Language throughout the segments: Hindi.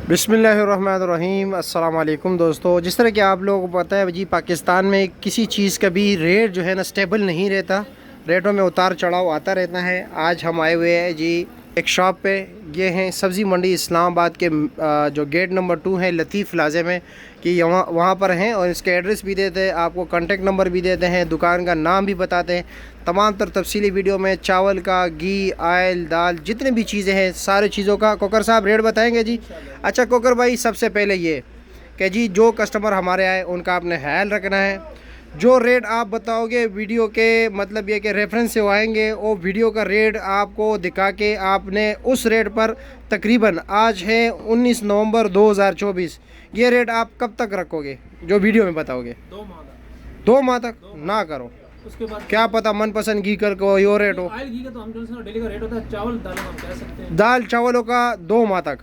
बिस्मिल्लाहिर्रहमानिर्रहीम। अस्सलाम वालेकुम दोस्तों। जिस तरह कि आप लोगों को पता है जी, पाकिस्तान में किसी चीज़ का भी रेट जो है ना स्टेबल नहीं रहता, रेटों में उतार चढ़ाव आता रहता है। आज हम आए हुए हैं जी एक शॉप पे। ये हैं सब्ज़ी मंडी इस्लामाबाद के जो गेट नंबर 2 है लतीफ़ प्लाज़े में, कि वहाँ पर हैं और इसके एड्रेस भी देते हैं, आपको कॉन्टेक्ट नंबर भी देते हैं, दुकान का नाम भी बताते हैं। तमाम तर तफसीली वीडियो में चावल का, घी, आयल, दाल, जितनी भी चीज़ें हैं सारी चीज़ों का कोकर साहब रेट बताएंगे जी। अच्छा कोकर भाई, सबसे पहले ये कि जी जो कस्टमर हमारे आए उनका आपने ख्याल रखना है। जो रेट आप बताओगे वीडियो के, मतलब ये कि रेफरेंस से वो आएंगे, वो वीडियो का रेट आपको दिखा के आपने उस रेट पर तकरीबन, आज है 19 नवंबर 2024, ये रेट आप कब तक रखोगे जो वीडियो में बताओगे? 2 माह तक ना करो। उसके बाद क्या पता मनपसंद घी कर को यो रेट हो। ऑयल घी का तो हम जो डेली का रेट होता है, चावल दाल हम कह सकते हैं, दाल चावलों का 2 माह तक,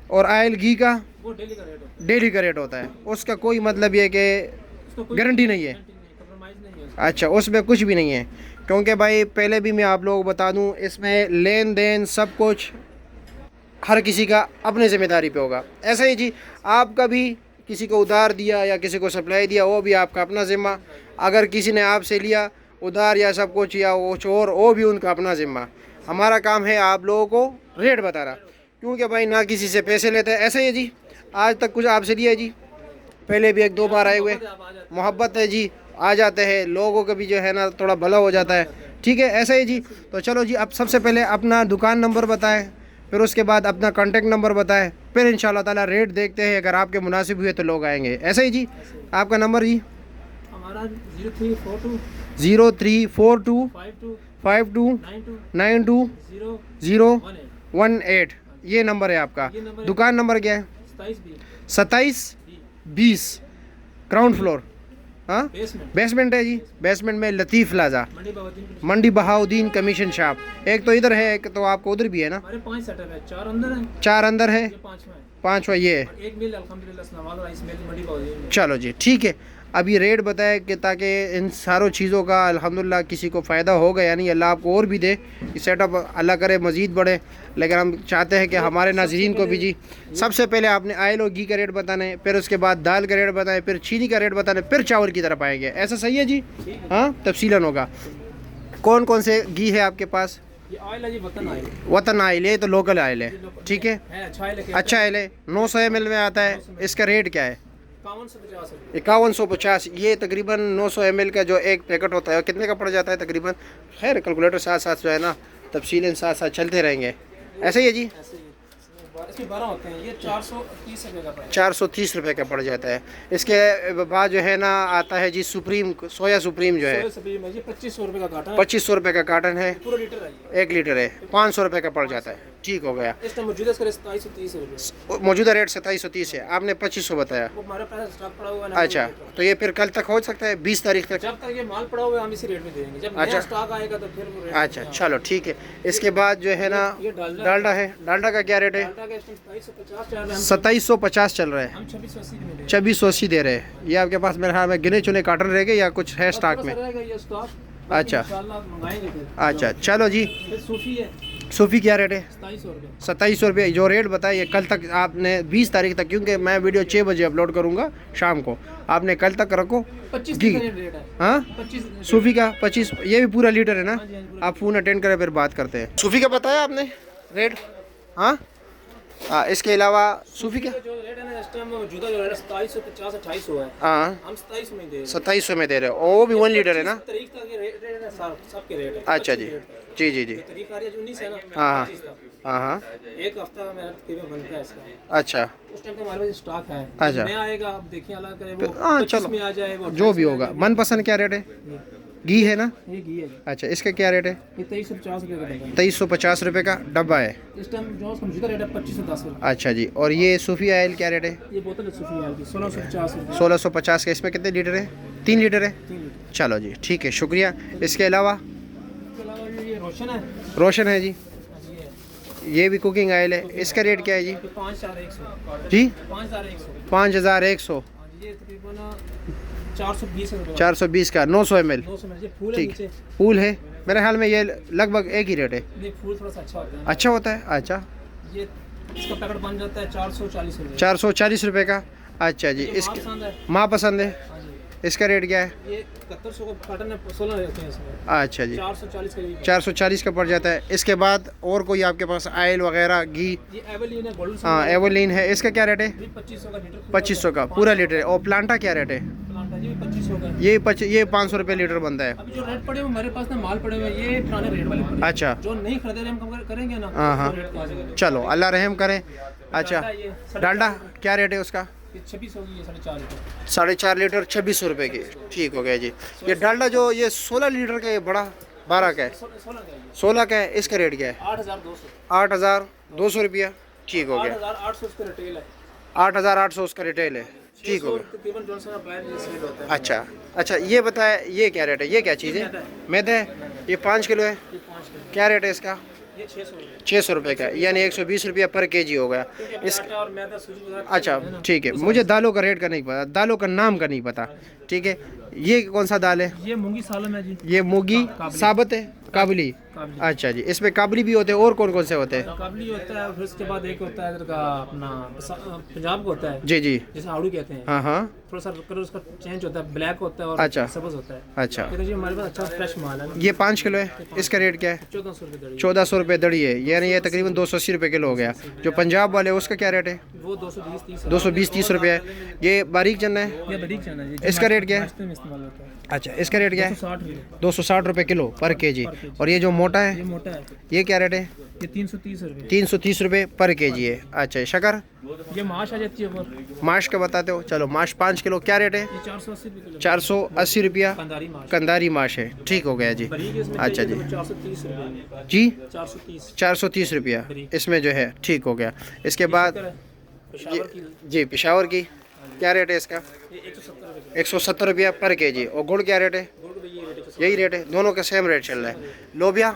और आयल घी का वो डेली का रेट होता है। डेली का रेट होता है, उसका कोई मतलब ये कि गारंटी नहीं है। अच्छा, उसमें कुछ भी नहीं है, क्योंकि भाई पहले भी मैं आप लोगों को बता दूं, इसमें लेन देन सब कुछ हर किसी का अपने ज़िम्मेदारी पे होगा। ऐसा ही जी, आपका भी किसी को उधार दिया या किसी को सप्लाई दिया, वो भी आपका अपना ज़िम्मा। अगर किसी ने आपसे लिया उधार या सब कुछ या वो चोर, वो भी उनका अपना ज़िम्मा। हमारा काम है आप लोगों को रेट बताना, क्योंकि भाई ना किसी से पैसे लेते हैं। ऐसा ही है जी, आज तक कुछ आपसे लिया है जी, पहले भी 1-2 बार आए हुए, मोहब्बत है जी, आ जाते हैं, लोगों का भी जो है ना थोड़ा भला हो जाता है। ठीक है, ऐसा ही जी। तो चलो जी, अब सबसे पहले अपना दुकान नंबर बताएं, फिर उसके बाद अपना कॉन्टेक्ट नंबर बताएं, फिर इंशाल्लाह ताला रेट देखते हैं, अगर आपके मुनासिब हुए तो लोग आएंगे। ऐसा ही जी, आपका नंबर जी? हमारा 0342 0342 52 92 018, ये नंबर है आपका। दुकान नंबर क्या है? 27-20 ग्राउंड फ्लोर, हाँ बेसमेंट है जी। बेसमेंट में लतीफ़ प्लाज़ा, मंडी बहाउद्दीन कमीशन शॉप। एक तो इधर है, एक तो आपको उधर भी है ना? 5 सेटअप है, 4 अंदर है, 4 अंदर है, 5वां ये है। एक मिल अल्हम्दुलिल्लाह नवाज राइस मिल मंडी बहाउद्दीन। चलो जी ठीक है। अभी रेट बताए कि ताकि इन सारों चीज़ों का अल्हम्दुलिल्लाह किसी को फ़ायदा होगा, यानी अल्लाह आपको और भी दे, कि सेटअप अल्लाह करे मज़ीद बढ़े। लेकिन हम चाहते हैं कि हमारे नाज़रीन को भी जी, सबसे पहले आपने आयल और घी का रेट बताना है, फिर उसके बाद दाल का रेट बताएं, फिर चीनी का रेट बताना है, फिर चावल की तरफ आएंगे। ऐसा सही है जी? हाँ, तफसीलन होगा। कौन कौन से घी है आपके पास? ये ऑयल है जी, वतन ऑयल। वतन ऑयल है, तो लोकल ऑयल है, ठीक है, अच्छा ऑयल है, 900 ml में आता है। इसका रेट क्या है? 5150। ये तकरीबन 900 ml का जो एक पैकेट होता है, कितने का पड़ जाता है तकरीबन? खैर कैलकुलेटर साथ साथ जो है ना, तफसीलें साथ साथ चलते रहेंगे। ऐसा ही है जी, इसमें 12 होते हैं, ये 430 रुपये का 430 रुपये का पड़ जाता है। इसके बाद जो है ना आता है जी सुप्रीम, सोया सुप्रीम जो है 2500 रुपये का कार्टन है। 2500 रुपये का कार्टन है, पूरा लीटर है, 1 लीटर है, 500 रुपये का पड़ जाता है। ठीक हो गया। इस टाइम मौजूदा 2730 रुपये, मौजूदा रेट 2730 है, आपने 2500 बताया। वो हमारे पास स्टॉक पड़ा हुआ है। अच्छा, तो ये फिर कल तक हो सकता है, 20 तारीख तक? जब तक ये माल पड़ा हुआ है हम इसी रेट में देंगे, जब नया स्टॉक आएगा तो फिर वो रेट। अच्छा चलो ठीक है। इसके बाद जो है ना डालडा है, डालडा का क्या रेट है? 2750 चल रहा है, हम 2680 2680 दे रहे हैं। ये आपके पास मेरे ख्याल में गिने चुने कार्टन रह गए या कुछ है स्टॉक में? अच्छा अच्छा, चलो जी। सूफी है, सूफी क्या रेट है? 2700 रुपये। जो रेट बताइए कल तक आपने, 20 तारीख तक, क्योंकि मैं वीडियो 6 बजे अपलोड करूंगा शाम को, आपने कल तक रखो। 25 घी, रेट है। हाँ 25 सूफी का 25, ये भी पूरा लीटर है ना? आप फ़ोन अटेंड करें फिर बात करते हैं। सूफी का बताया आपने रेट? हाँ हाँ, इसके अलावा सूफी का जो रेट है ना इस टाइम मौजूदा जो रेट 2750 2800 है, हाँ हम 2700 में दे रहे हैं। 2700 में दे रहे हो, और वो भी 1 लीटर है ना? तारीख तक ये रेट है ना, सबके रेट है। अच्छा जी जी जी जी, तारीख आ रही है 19 है ना? हाँ 25 तक। हाँ हाँ, एक हफ्ता का मेरा तकरीबन बनता है इसका। अच्छा उस टाइम तो हमारे पास स्टॉक है, अच्छा, नया आएगा अब देखिए, अल्लाह करे वो हाँ 25 चलो में आ जाए, वो जो भी होगा। मनपसंद क्या रेट है? घी है ना? ये घी है, अच्छा, इसका क्या रेट है? ये 2350 रुपये का डब्बा है। 2350 रुपये का डब्बा है। इस टाइम जो उसका मौजूदा रेट है 2510 रुपये। अच्छा जी, और ये सूफी ऑयल क्या रेट है? ये बोतल है सूफी ऑयल की 1650 रुपये। 1650 का। इसमें कितने लीटर है? 3 लीटर है। 3 लीटर। चलो जी ठीक है, शुक्रिया। इसके अलावा इसके अलावा ये रोशन है, रोशन है जी, ये ये भी कुकिंग ऑयल है। इसका रेट क्या है जी? 5100 जी 5100। 5100। ये तकरीबन 420 रुपये। 420 का 900 ml। 200 में ये फूल है ठीक, नीचे, फूल है, मेरे ख्याल में ये लगभग एक ही रेट है। ये फूल थोड़ा सा अच्छा होता है। अच्छा होता है, अच्छा ये इसका पैकेट बन जाता है 440 रुपये। 440 रुपये का। अच्छा जी। ये इसके पसंद है। माँ पसंद है, हाँ जी, इसका रेट क्या है? ये 7100 का कार्टन है, 16 रहते हैं इसमें। अच्छा जी, 440 का ये 440 का पड़ जाता है। इसके बाद और कोई आपके पास ऑयल वगैरह घी? ये एवरलीन है, गोल्डन हाँ एवरलीन है, इसका क्या रेट है? 2500 का लीटर। 2500 का पूरा लीटर है। और प्लांटा क्या रेट है? प्लांट है, ये 2500 का है। ये 500 रुपये लीटर बनता है। अभी जो रेट पड़े हुए हमारे पास ना, माल पड़े हुए हैं, ये पुराने रेट वाले पड़े हैं। अच्छा, जो नहीं खरीदे हम कम करेंगे ना, हाँ, हाँ। तो रेट कहाँ से करेंगे? चलो अल्लाह रहम करे। अच्छा, ये डालडा क्या रेट है उसका? 26 होगी, ये 4.5 लीटर। 4.5 लीटर 2600 रुपये की। ठीक हो गया जी। ये डालडा जो ये 16 लीटर का, ये बड़ा 12 का है, 16 का है ये। 16 का है, इसका रेट क्या है? 8200। 8200 रुपया। ठीक हो गया। 8800 उसका रिटेल है। 8800 उसका रिटेल है। ठीक हो गया। तकरीबन 200 का बाहर ये सेल होता है। अच्छा अच्छा, ये बताए ये क्या रेट है? ये क्या चीज़ है? मैदा है। ये 5 किलो है। ये 5 किलो, क्या रेट है इसका? ये 600 रुपये। 600 रुपये का, यानी 120 रुपया पर केजी हो गया। क्योंकि इस आटा और मैदा सूजी वगैरह अच्छा है ना, ठीक है, मुझे दालों का रेट का नहीं पता, दालों का नाम का नहीं पता। ठीक है, ये कौन सा दाल है? ये मूंगी सालम है जी। ये मूंगी काबली। साबत है, काबली। काबली। अच्छा जी, इसमें काबली भी होते हैं और कौन कौन से होते हैं? काबली होता है, फिर उसके बाद एक होता है इधर का अपना पंजाब का होता है, जी जी, जैसे आड़ू कहते हैं। हाँ हाँ। थोड़ा सा कलर उसका चेंज होता है, ब्लैक होता है और अच्छा। सब्ज होता है। अच्छा, लेकिन जी हमारे पास अच्छा फ्रेश माल है ना। ये 5 किलो है, इसका रेट क्या है? 1400 रुपये दड़ी। 1400 रुपये दड़ी है, यानी ये तकरीबन 280 रुपये किलो हो गया। जो पंजाब वाले उसका क्या रेट है? वो 220-30 220-30 रुपये है। ये बारीक चना है, ये बड़ी चना है, इसका रेट क्या है? नाश्ते में इस्तेमाल होता है। अच्छा इसका रेट क्या है? 260 रुपये। 260 रुपये किलो पर केजी। और ये जो मोटा ये है मोटा है, ये क्या रेट है? ये 330 रुपये। 330 रुपये पर केजी है। अच्छा, शक्कर ये माश आ जाती है ऊपर, माश का बताते हो? चलो माश 5 किलो क्या रेट है? ये 480 रुपये किलो। 480 रुपया कंदारी माश। कंदारी माश है। ठीक हो गया जी। बरीक इसमें अच्छा चाहिए जी। तो 430 रुपये। जी 430। 430 रुपया बरीक। इसमें जो है। ठीक हो गया। इसके बाद पेशावर की जी पेशावर की क्या रेट है इसका? ये 170 रुपये। 170 रुपया पर केजी। और गुड़ क्या रेट है? गुड़ भी ये रेट है। यही रेट है, दोनों का सेम रेट चल रहा है। लोबिया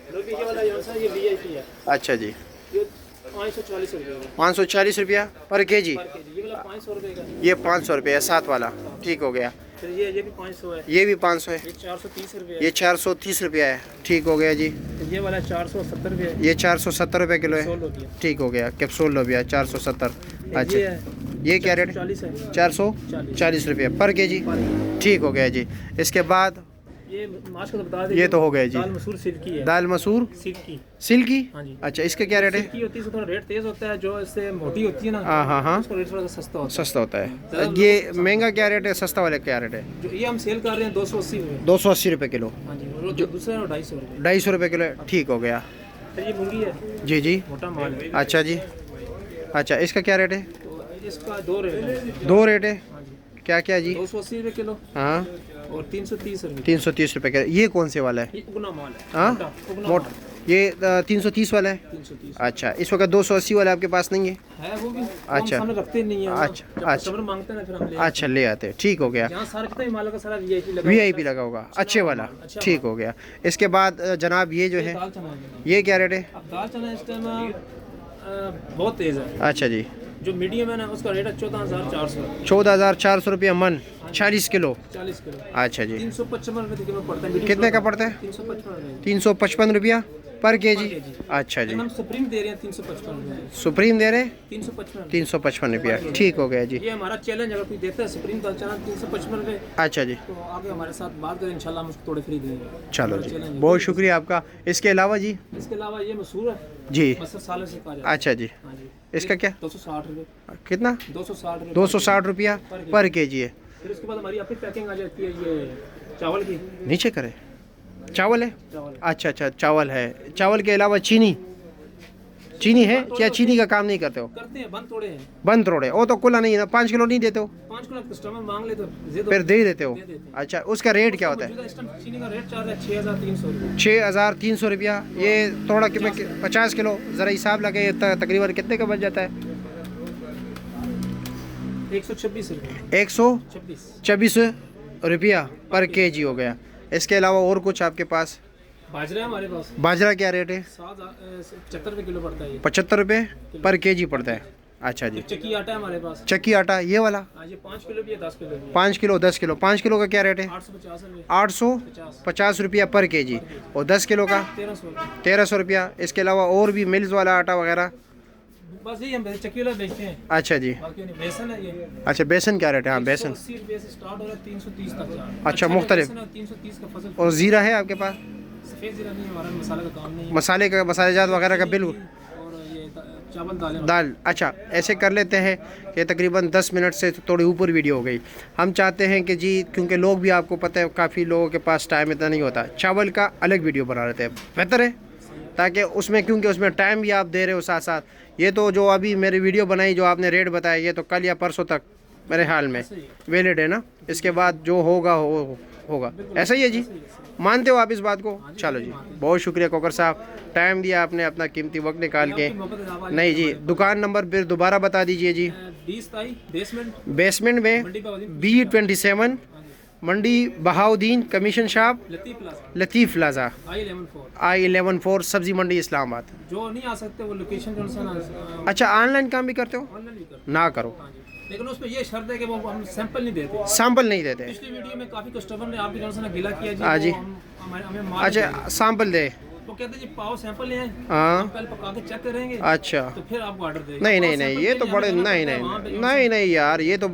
लोग ये वाला ये सा ये VIP है, अच्छा जी, ये 540 रुपये का 540 रुपया पर केजी। पर केजी। ये वाला 500 रुपये का। ये 500 रुपया है, 7 वाला। ठीक हो गया। फिर ये भी 500 है। ये भी 500 है। ये 430 रुपये ये 430 रुपया है। ठीक हो गया जी। है। ये वाला 470 रुपये है। ये 470 रुपये किलो है। 100 रुपये। ठीक हो गया। कैप्सूल लोबिया 470। ये अच्छा, है ये क्या रेट? 40 है। 440 रुपये पर केजी। ठीक हो गया जी। इसके बाद ये माश को तो बता दें, ये तो हो गया जी। दाल मसूर सिल्की है। दाल मसूर सिल्की। सिल्की। हाँ जी। अच्छा, इसका क्या रेट है? सिल्की होती है, इसका थोड़ा रेट तेज होता है, जो इससे मोटी होती है ना, हाँ हाँ हाँ, उसका रेट थोड़ा सा सस्ता होता सस्ता होता है। ये महंगा क्या रेट है? सस्ता वाले क्या रेट है? है। जो ये हम सेल कर रहे हैं 280 रुपये। 280 रुपये किलो। हाँ जी, और जो दूसरा है 250 रुपये। 250 रुपये किलो है। ठीक हो गया। फिर ये मूंगी है, जी जी। मोटा माल है। अच्छा जी। अच्छा, इसका क्या रेट है? तो इसका 2 रेट है। 2 रेट है। हाँ जी, क्या क्या जी? 280 रुपये किलो हाँ, और 330 रुपये। 330 रुपये किलो। ये कौन से वाला है? ये उगना माल है। हाँ? मोटा, उगना मोट माल। ये 330 वाला है। 330 अच्छा, इस वक्त 280 वाला आपके पास नहीं है? है वो भी। वो अच्छा। हम सामने रखते नहीं है। अच्छा, जब अच्छा। कस्टमर मांगते हैं ना, फिर हम ले अच्छा, ले आते हैं। ठीक हो गया। यहाँ सारा कितना भी माल का सारा VIP लगा VIP लगा होगा, अच्छे वाला। अच्छा ठीक हो गया। इसके बाद जनाब ये जो है, दाल चना है। ये क्या रेट है? अब दाल चना इस टाइम बहुत तेज़ है। अच्छा जी, जो मीडियम है ना, उसका रेट है 14,400। 14,400 रुपया मन, 40 किलो। 40 किलो अच्छा जी। 355 रुपये तकरीबन पड़ता है। कितने का पड़ता है? 355 रुपये 355 रुपया पर केजी। केजी। अच्छा जी। लेकिन हम सुप्रीम दे रहे हैं 355 रुपये। सुप्रीम दे रहे? 355। 355 रुपया। ठीक हो गया जी। ये हमारा चैलेंज, अगर कोई देता है सुप्रीम दाल चना 355 रुपये, अच्छा जी, तो आगे हमारे साथ बात करें, इंशाल्लाह हम उसको थोड़े फ्री देंगे। चलो जी, चैलेंज है। बहुत शुक्रिया आपका। इसके अलावा जी? इसके अलावा ये मसूर है, जी। मसूर सालों से खा जाता है। अच्छा जी, हाँ जी। इसका क्या? 260 रुपये। कितना? 260 रुपये। 260 रुपया पर केजी है। फिर उसके बाद हमारी अपनी पैकिंग आ जाती है, ये चावल की। नीचे करें। चावल है? चावल अच्छा अच्छा, चावल है। चावल के अलावा चीनी चीनी है क्या? चीनी का काम नहीं करते हो? करते हैं, बंद तोड़े हैं। बंद तोड़े वो तो खुला नहीं है ना? 5 किलो नहीं देते हो? 5 किलो कस्टमर मांग ले तो दे दो। फिर दे देते हो? दे देते हैं। अच्छा, उसका रेट क्या होता है? मौजूदा इस टाइम चीनी का रेट चल रहा है 6,300 रुपये। 6,300 रुपया। ये थोड़ा कि 50 किलो ज़रा हिसाब लगे तकरीबन कितने का बच जाता है? 126 रुपये। 126 रुपया पर केजी हो गया। इसके अलावा और कुछ आपके पास? बाजरा है हमारे पास, बाजरा क्या रेट है? 75 रुपये किलो पड़ता है ये। 75 रुपये पर केजी पड़ता है। अच्छा जी। चक्की आटा है हमारे पास। चक्की आटा ये वाला? हाँ, ये 5 किलो भी है, 10 किलो भी है। 5 किलो 10 किलो। 5 किलो का क्या रेट है? 850 रुपये। 850 रुपया पर केजी। और 10 किलो का? 1300 रुपये। 1300 रुपया। इसके अलावा और भी मिल्स वाला आटा वगैरह? बस यही हम चक्की वाला बेचते हैं, अच्छा जी, बाकी नहीं। बेसन है ये, अच्छा बेसन क्या रेट है? हाँ बेसन, 180 रुपये से स्टार्ट हो रहा है, 330 तक जा रहा है। अच्छा, मुख्तलिफ। 330 का फसल। और ज़ीरा है आपके पास? सफ़ेद ज़ीरा नहीं है हमारा, मसाला का काम नहीं है। मसाले का, मसालेजात वगैरह का बिल? और ये चावल दालें। दाल, अच्छा ऐसे कर लेते हैं कि तकरीबन 10 मिनट से थोड़ी ऊपर वीडियो हो गई। हम चाहते हैं कि जी, क्योंकि लोग भी आपको पता है काफ़ी लोगों के पास टाइम इतना नहीं होता, चावल का अलग वीडियो बना लेते हैं, बेहतर है, ताकि उसमें, क्योंकि उसमें टाइम भी आप दे रहे हो साथ साथ। ये तो जो अभी मेरी वीडियो बनाई, जो आपने रेट बताया, ये तो कल या परसों तक मेरे ख्याल में वैलिड है ना, इसके बाद जो होगा होगा, ऐसा ही है जी? मानते हो आप इस बात को? चलो जी, बहुत शुक्रिया कोकर साहब, टाइम दिया आपने, अपना कीमती वक्त निकाल के। नहीं जी, दुकान नंबर फिर दोबारा बता दीजिए जी। 20 बेसमेंट में B27 मंडी बहाउद्दीन कमीशन शॉप, लतीफ़ प्लाजा, I11 सब्जी मंडी इस्लामाबाद। जो नहीं आ सकते वो लोकेशन जो है। अच्छा, ऑनलाइन काम भी करते हो? ऑनलाइन भी करते ना करो, हैं, लेकिन उस पर ये शर्त है कि वो हम सैंपल नहीं देते। सैंपल नहीं देते? पिछली वीडियो में काफी कस्टमर ने आपकी जो है गिला किया जी। हाँ जी। वो हमें माल अच्छा, सैंपल दे, वो कहते जी पाओ सैंपल ले आए, हाँ। हम पहले पका के चेक करेंगे, अच्छा, तो फिर आपको ऑर्डर देंगे। नहीं नहीं पाव नहीं, सैंपल ये के तो लिए बड़े, हमें नहीं जाना पड़ता है, नहीं वहाँ पे नहीं नहीं यार, ये तो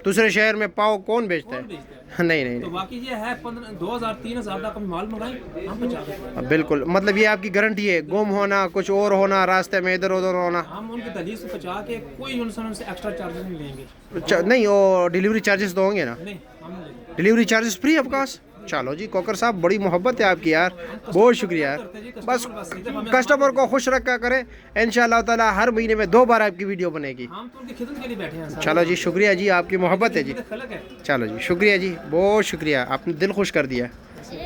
दूसरे शहर में पाव कौन बेचता कौन है? बेचता है? नहीं नहीं तो बाकी ये है 2000-3000 का माल मंगाए, हम 50 नहीं, बिल्कुल, मतलब ये आपकी गारंटी है, गुम होना, कुछ और होना, रास्ते में इधर उधर होना? हम उनकी दलील से बचा के कोई उनसे एक्स्ट्रा चार्जेस नहीं लेंगे। नहीं, वो डिलीवरी चार्जेस तो होंगे ना? नहीं, हम नहीं लेंगे। Delivery charges free of cost? चलो जी कोकर साहब, बड़ी मोहब्बत है आपकी यार, बहुत शुक्रिया यार। बस कस्टमर को खुश रखा करें, इंशाअल्लाह ताला हर महीने में 2 बार आपकी वीडियो बनेगी। हम तो उनकी खिदमत के लिए बैठे हैं। चलो जी, शुक्रिया जी, आपकी मोहब्बत है जी। खलक है। चलो जी, शुक्रिया जी, बहुत शुक्रिया, आपने दिल खुश कर दिया।